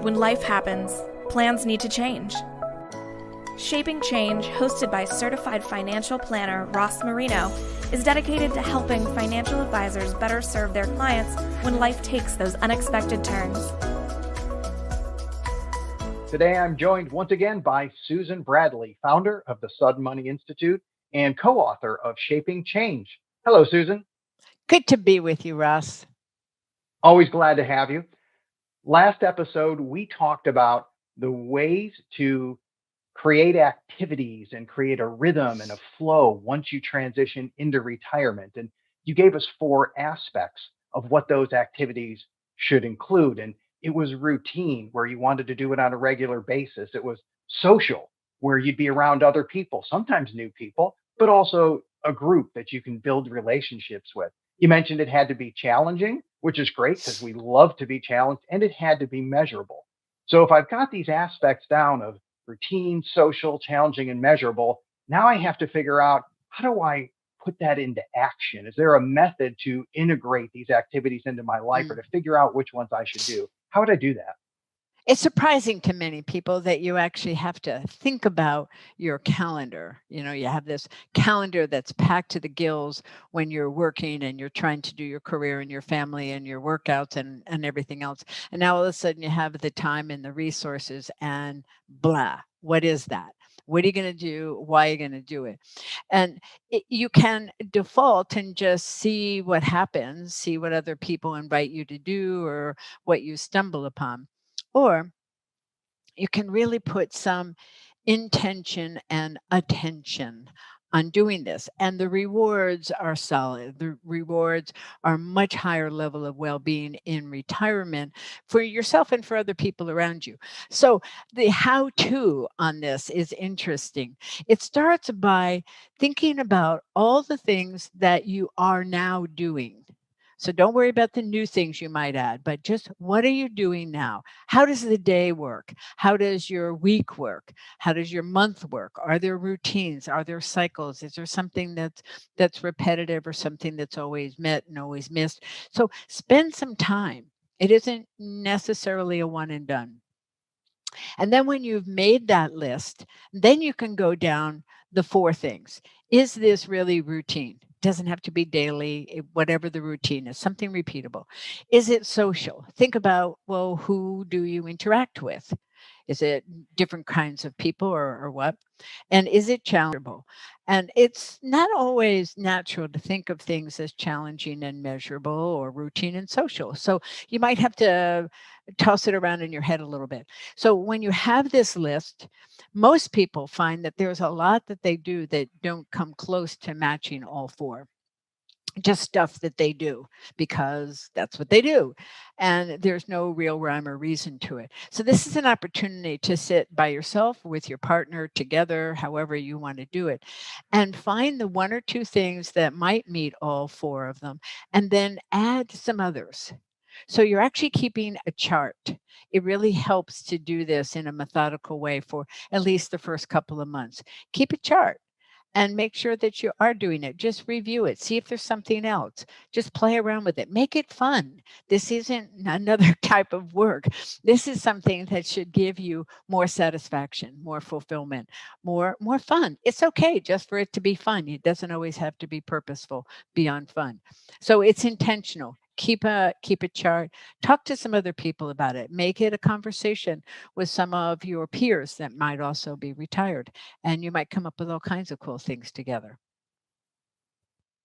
When life happens, plans need to change. Shaping Change, hosted by certified financial planner Ross Marino, is dedicated to helping financial advisors better serve their clients when life takes those unexpected turns. Today, I'm joined once again by Susan Bradley, founder of the Sudden Money Institute and co-author of Shaping Change. Hello, Susan. Good to be with you, Ross. Always glad to have you. Last episode, we talked about the ways to create activities and create a rhythm and a flow once you transition into retirement. And you gave us 4 aspects of what those activities should include. And it was routine, where you wanted to do it on a regular basis. It was social, where you'd be around other people, sometimes new people, but also a group that you can build relationships with. You mentioned it had to be challenging, which is great because we love to be challenged, and it had to be measurable. So if I've got these aspects down of routine, social, challenging, and measurable, now I have to figure out, how do I put that into action? Is there a method to integrate these activities into my life or to figure out which ones I should do? How would I do that? It's surprising to many people that you actually have to think about your calendar. You have this calendar that's packed to the gills when you're working and you're trying to do your career and your family and your workouts and everything else. And now all of a sudden you have the time and the resources and blah. What is that? What are you going to do? Why are you going to do it? And you can default and just see what happens, see what other people invite you to do or what you stumble upon. Or you can really put some intention and attention on doing this. And the rewards are solid. The rewards are much higher level of well-being in retirement for yourself and for other people around you. So the how-to on this is interesting. It starts by thinking about all the things that you are now doing. So don't worry about the new things you might add, but just what are you doing now? How does the day work? How does your week work? How does your month work? Are there routines? Are there cycles? Is there something that's repetitive or something that's always met and always missed? So spend some time. It isn't necessarily a one and done. And then when you've made that list, then you can go down the 4 things. Is this really routine? Doesn't have to be daily, whatever the routine is, something repeatable. Is it social? Think about, well, who do you interact with? Is it different kinds of people or what? And is it challengeable? And it's not always natural to think of things as challenging and measurable or routine and social. So you might have to toss it around in your head a little bit. So when you have this list, most people find that there's a lot that they do that don't come close to matching all 4. Just stuff that they do because that's what they do. And there's no real rhyme or reason to it. So this is an opportunity to sit by yourself with your partner together, however you want to do it, and find the 1 or 2 things that might meet all 4 of them, and then add some others. So you're actually keeping a chart. It really helps to do this in a methodical way for at least the first couple of months. Keep a chart and make sure that you are doing it. Just review it. See if there's something else. Just play around with it. Make it fun. This isn't another type of work. This is something that should give you more satisfaction, more fulfillment, more fun. It's okay just for it to be fun. It doesn't always have to be purposeful beyond fun. So it's intentional. Keep a chart. Talk to some other people about it. Make it a conversation with some of your peers that might also be retired, and you might come up with all kinds of cool things together.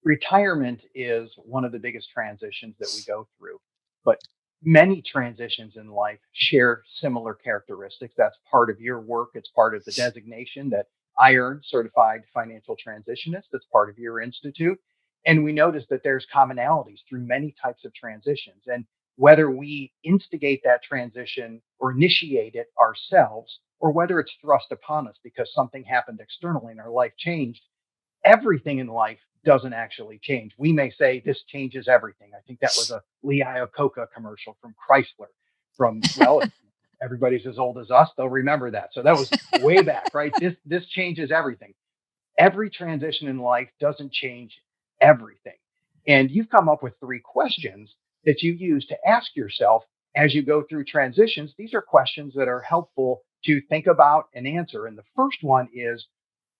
Retirement is one of the biggest transitions that we go through, but many transitions in life share similar characteristics. That's part of your work. It's part of the designation that I earned, Certified Financial Transitionist. That's part of your institute. And we notice that there's commonalities through many types of transitions. And whether we instigate that transition or initiate it ourselves, or whether it's thrust upon us because something happened externally and our life changed, everything in life doesn't actually change. We may say this changes everything. I think that was a Lee Iacocca commercial from Chrysler well, if everybody's as old as us, they'll remember that. So that was way back, right? This changes everything. Every transition in life doesn't change everything. And you've come up with 3 questions that you use to ask yourself, As you go through transitions, these are questions that are helpful to think about and answer. And the first one is,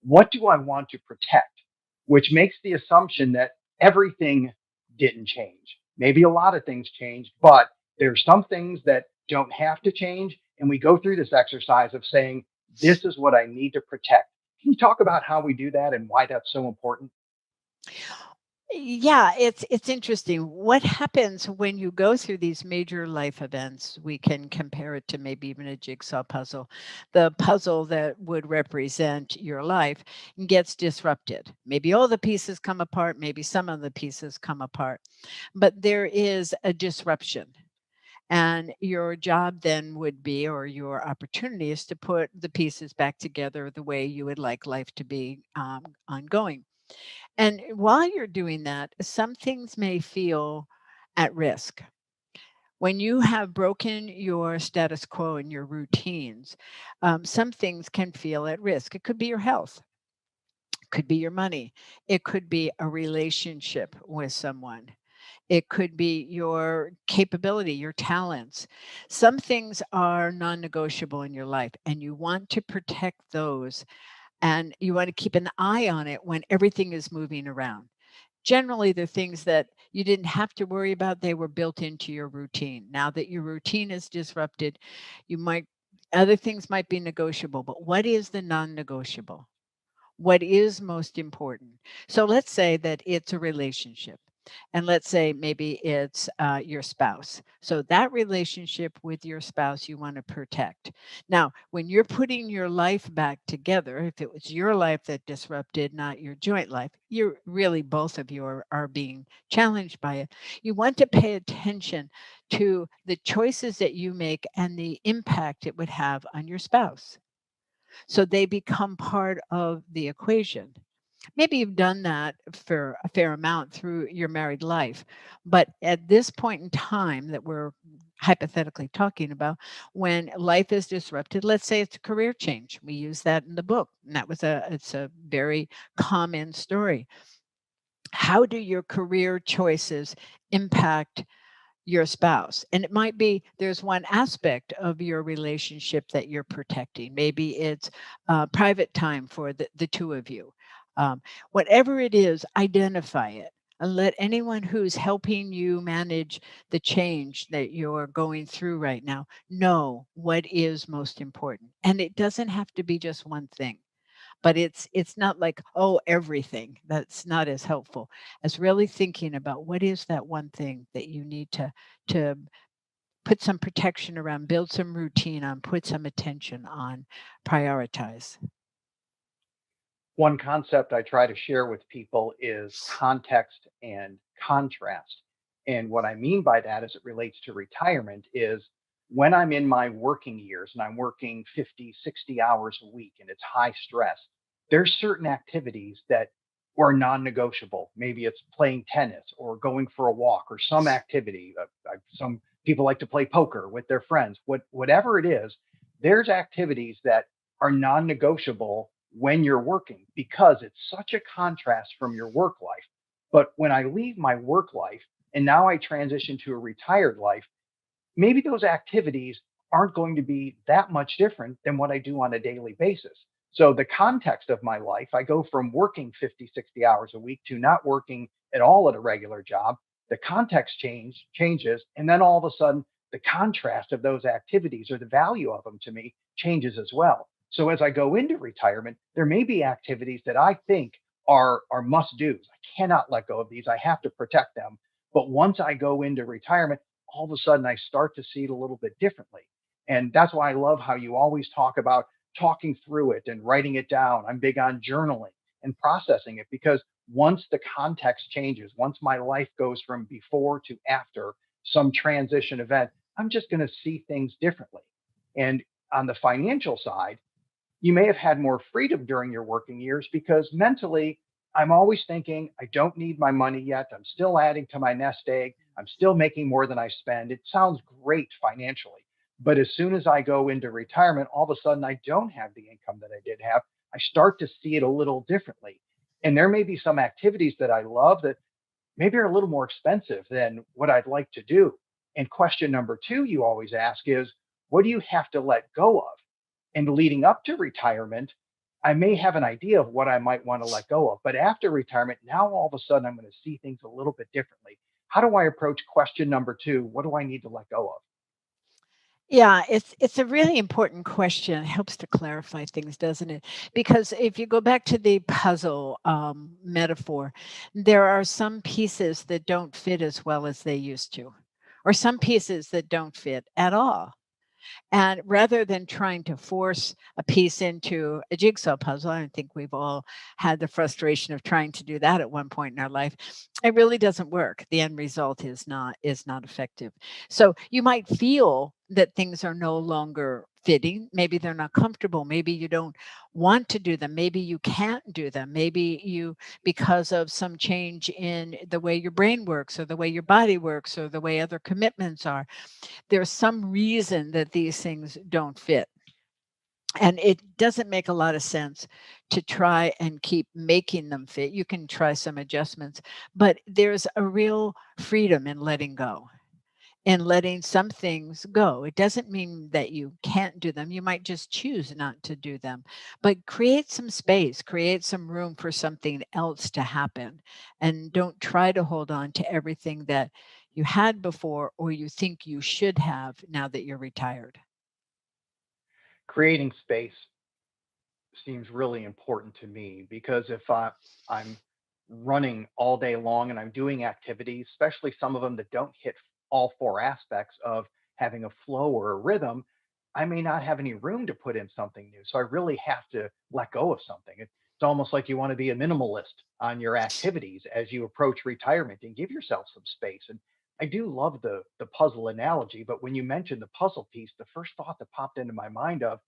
what do I want to protect? Which makes the assumption that everything didn't change. Maybe a lot of things changed, but there's some things that don't have to change. And we go through this exercise of saying, this is what I need to protect. Can you talk about how we do that and why that's so important? Yeah, it's interesting. What happens when you go through these major life events? We can compare it to maybe even a jigsaw puzzle. The puzzle that would represent your life gets disrupted. Maybe all the pieces come apart, maybe some of the pieces come apart, but there is a disruption. And your job then would be, or your opportunity is to put the pieces back together the way you would like life to be ongoing. And while you're doing that, some things may feel at risk. When you have broken your status quo and your routines, some things can feel at risk. It could be your health, it could be your money, it could be a relationship with someone, it could be your capability, your talents. Some things are non negotiable in your life, and you want to protect those, and you want to keep an eye on it when everything is moving around. Generally, the things that you didn't have to worry about, they were built into your routine. Now that your routine is disrupted, you might, other things might be negotiable, but what is the non-negotiable? What is most important? So let's say that it's a relationship, and let's say maybe it's your spouse. So that relationship with your spouse you want to protect. Now, when you're putting your life back together, if it was your life that disrupted, not your joint life, you're really, both of you are being challenged by it. You want to pay attention to the choices that you make and the impact it would have on your spouse, so they become part of the equation. Maybe you've done that for a fair amount through your married life, but at this point in time that we're hypothetically talking about, when life is disrupted, let's say it's a career change. We use that in the book, and it's a very common story. How do your career choices impact your spouse? And it might be there's one aspect of your relationship that you're protecting. Maybe it's private time for the two of you. Um, Whatever it is, identify it and let anyone who's helping you manage the change that you're going through right now know what is most important. And it doesn't have to be just one thing, but it's not like, oh, everything. That's not as helpful as really thinking about what is that one thing that you need to put some protection around, build some routine on, put some attention on, prioritize. One concept I try to share with people is context and contrast. And what I mean by that as it relates to retirement is, when I'm in my working years and I'm working 50, 60 hours a week and it's high stress, there's certain activities that are non-negotiable. Maybe it's playing tennis or going for a walk or some activity. Some people like to play poker with their friends. Whatever it is, there's activities that are non-negotiable when you're working, because it's such a contrast from your work life. But when I leave my work life and now I transition to a retired life, maybe those activities aren't going to be that much different than what I do on a daily basis. So the context of my life, I go from working 50, 60 hours a week to not working at all at a regular job. The context changes. And then all of a sudden, the contrast of those activities or the value of them to me changes as well. So as I go into retirement, there may be activities that I think are must do's. I cannot let go of these. I have to protect them. But once I go into retirement, all of a sudden I start to see it a little bit differently. And that's why I love how you always talk about talking through it and writing it down. I'm big on journaling and processing it, because once the context changes, once my life goes from before to after some transition event, I'm just going to see things differently. And on the financial side, you may have had more freedom during your working years, because mentally, I'm always thinking, I don't need my money yet. I'm still adding to my nest egg. I'm still making more than I spend. It sounds great financially. But as soon as I go into retirement, all of a sudden, I don't have the income that I did have. I start to see it a little differently. And there may be some activities that I love that maybe are a little more expensive than what I'd like to do. And question number two you always ask is, what do you have to let go of? And leading up to retirement, I may have an idea of what I might want to let go of. But after retirement, now all of a sudden I'm going to see things a little bit differently. How do I approach question number two? What do I need to let go of? Yeah, it's a really important question. It helps to clarify things, doesn't it? Because if you go back to the puzzle metaphor, there are some pieces that don't fit as well as they used to, or some pieces that don't fit at all. And rather than trying to force a piece into a jigsaw puzzle, I think we've all had the frustration of trying to do that at one point in our life. It really doesn't work. The end result is not effective. So you might feel that things are no longer fitting. Maybe they're not comfortable. Maybe you don't want to do them. Maybe you can't do them. Maybe you, because of some change in the way your brain works or the way your body works or the way other commitments are, there's some reason that these things don't fit. And it doesn't make a lot of sense to try and keep making them fit. You can try some adjustments, but there's a real freedom in letting go and letting some things go. It doesn't mean that you can't do them. You might just choose not to do them, but create some space, create some room for something else to happen. And don't try to hold on to everything that you had before or you think you should have now that you're retired. Creating space seems really important to me because I'm running all day long and I'm doing activities, especially some of them that don't hit all four aspects of having a flow or a rhythm, I may not have any room to put in something new. So I really have to let go of something. It's almost like you want to be a minimalist on your activities as you approach retirement and give yourself some space. And I do love the puzzle analogy, but when you mentioned the puzzle piece, the first thought that popped into my mind of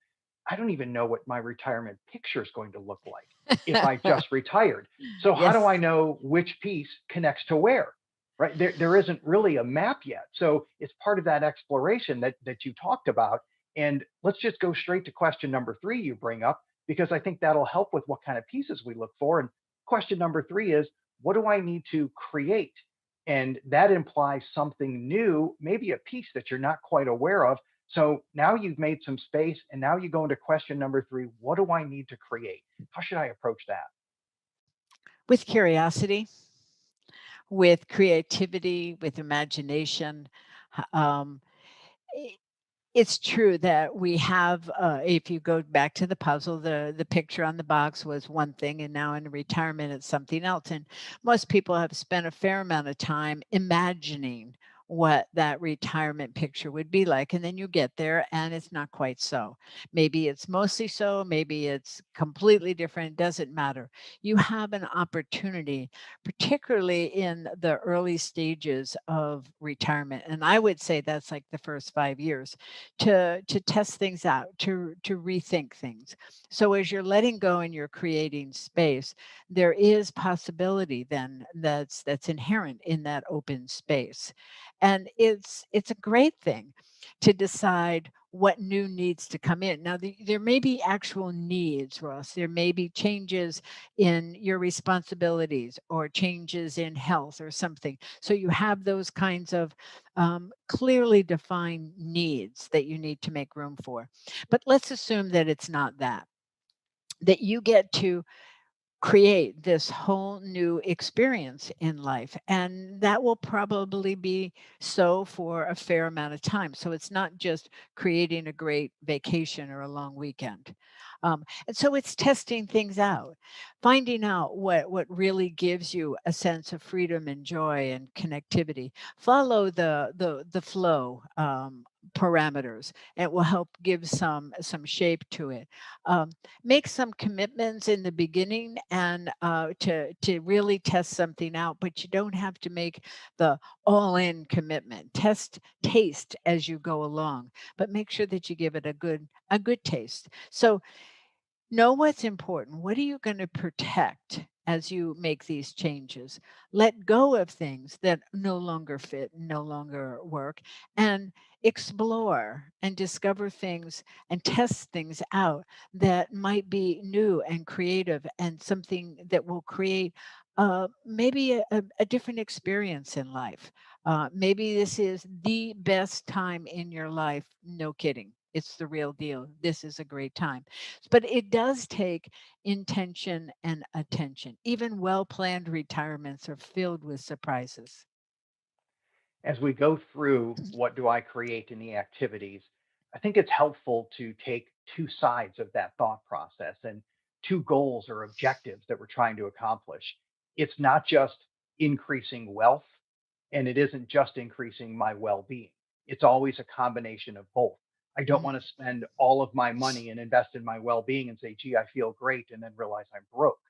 I don't even know what my retirement picture is going to look like if I just retired. So how do I Yes. know which piece connects to where? Right? There isn't really a map yet. So it's part of that exploration that you talked about. And let's just go straight to question number three you bring up, because I think that'll help with what kind of pieces we look for. And question number three is, what do I need to create? And that implies something new, maybe a piece that you're not quite aware of. So now you've made some space, and now you go into question number three. What do I need to create? How should I approach that? With curiosity, with creativity, with imagination. Um, i- it's true that we have, if you go back to the puzzle, the picture on the box was one thing, and now in retirement, it's something else. And most people have spent a fair amount of time imagining what that retirement picture would be like. And then you get there and it's not quite so. Maybe it's mostly so, maybe it's completely different, doesn't matter. You have an opportunity, particularly in the early stages of retirement. And I would say that's like the first 5 years to test things out, to rethink things. So as you're letting go and you're creating space, there is possibility then that's inherent in that open space. And it's a great thing to decide what new needs to come in. Now, there may be actual needs, Ross. There may be changes in your responsibilities or changes in health or something. So you have those kinds of clearly defined needs that you need to make room for. But let's assume that it's not that, that you get to create this whole new experience in life. And that will probably be so for a fair amount of time. So it's not just creating a great vacation or a long weekend. And so it's testing things out, finding out what really gives you a sense of freedom and joy and connectivity. Follow the flow parameters. It will help give some shape to it. Um, Make some commitments in the beginning and to really test something out, but you don't have to make the all-in commitment. Taste as you go along, but make sure that you give it a good taste. So know what's important. What are you going to protect as you make these changes? Let go of things that no longer fit, no longer work, and explore and discover things and test things out that might be new and creative and something that will create maybe a different experience in life. Maybe this is the best time in your life. No kidding. It's the real deal. This is a great time. But it does take intention and attention. Even well planned retirements are filled with surprises. As we go through what do I create in the activities, I think it's helpful to take two sides of that thought process and two goals or objectives that we're trying to accomplish. It's not just increasing wealth, and it isn't just increasing my well being. It's always a combination of both. I don't Mhm. want to spend all of my money and invest in my well being and say, gee, I feel great, and then realize I'm broke.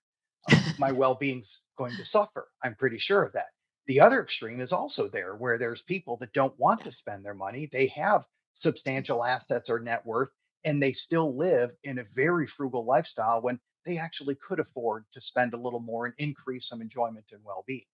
My well-being's going to suffer. I'm pretty sure of that. The other extreme is also there where there's people that don't want Yeah. to spend their money. They have substantial assets or net worth, and they still live in a very frugal lifestyle when they actually could afford to spend a little more and increase some enjoyment and well-being.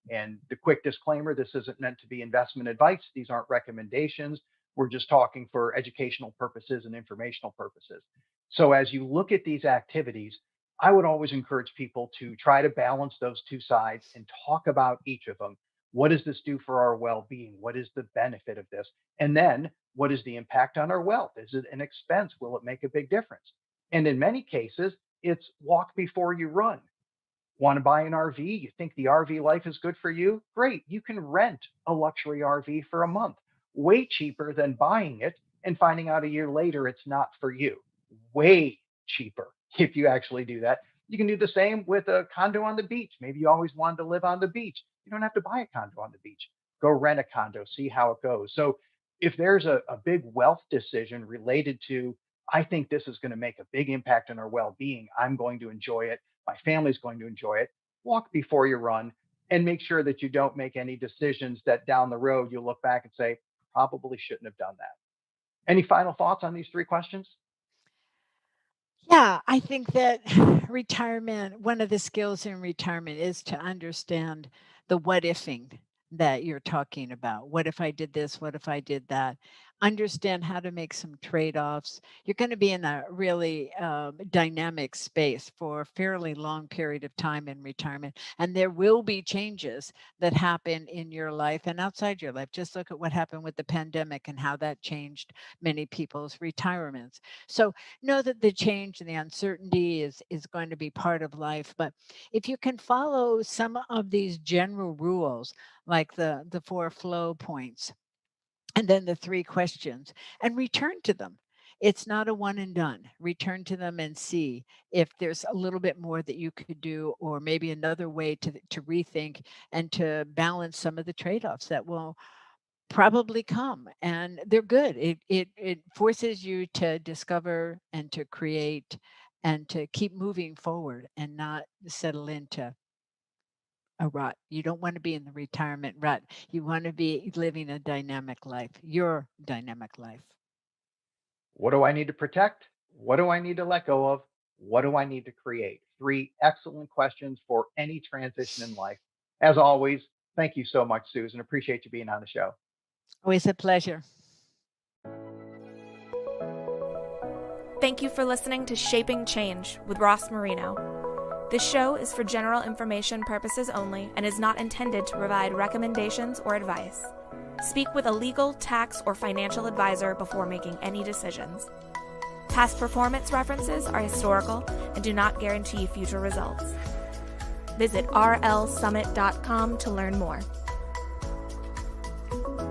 And the quick disclaimer, this isn't meant to be investment advice. These aren't recommendations. We're just talking for educational purposes and informational purposes. So as you look at these activities, I would always encourage people to try to balance those two sides and talk about each of them. What does this do for our well being? What is the benefit of this? And then what is the impact on our wealth? Is it an expense? Will it make a big difference? And in many cases, it's walk before you run. Want to buy an RV? You think the RV life is good for you? Great. You can rent a luxury RV for a month, way cheaper than buying it and finding out a year later it's not for you. Way cheaper if you actually do that. You can do the same with a condo on the beach. Maybe you always wanted to live on the beach. You don't have to buy a condo on the beach. Go rent a condo, see how it goes. So if there's a big wealth decision related to, I think this is going to make a big impact on our well being, I'm going to enjoy it, my family's going to enjoy it. Walk before you run and make sure that you don't make any decisions that down the road you look back and say, probably shouldn't have done that. Any final thoughts on these three questions? Yeah, I think that retirement, one of the skills in retirement is to understand the what ifing that you're talking about. What if I did this? What if I did that? Understand how to make some trade offs. You're going to be in a really dynamic space for a fairly long period of time in retirement. And there will be changes that happen in your life and outside your life. Just look at what happened with the pandemic and how that changed many people's retirements. So, know that the change and the uncertainty is going to be part of life, but if you can follow some of these general rules like the four flow points and then the three questions and return to them, it's not a one and done. Return to them and see if there's a little bit more that you could do, or maybe another way to rethink and to balance some of the trade-offs that will probably come, and they're good. It forces you to discover and to create and to keep moving forward and not settle into a rut. You don't want to be in the retirement rut. You want to be living a dynamic life, your dynamic life. What do I need to protect? What do I need to let go of? What do I need to create? Three excellent questions for any transition in life. As always, thank you so much, Susan. Appreciate you being on the show. Always a pleasure. Thank you for listening to Shaping Change with Ross Marino. This show is for general information purposes only and is not intended to provide recommendations or advice. Speak with a legal, tax, or financial advisor before making any decisions. Past performance references are historical and do not guarantee future results. Visit rlsummit.com to learn more.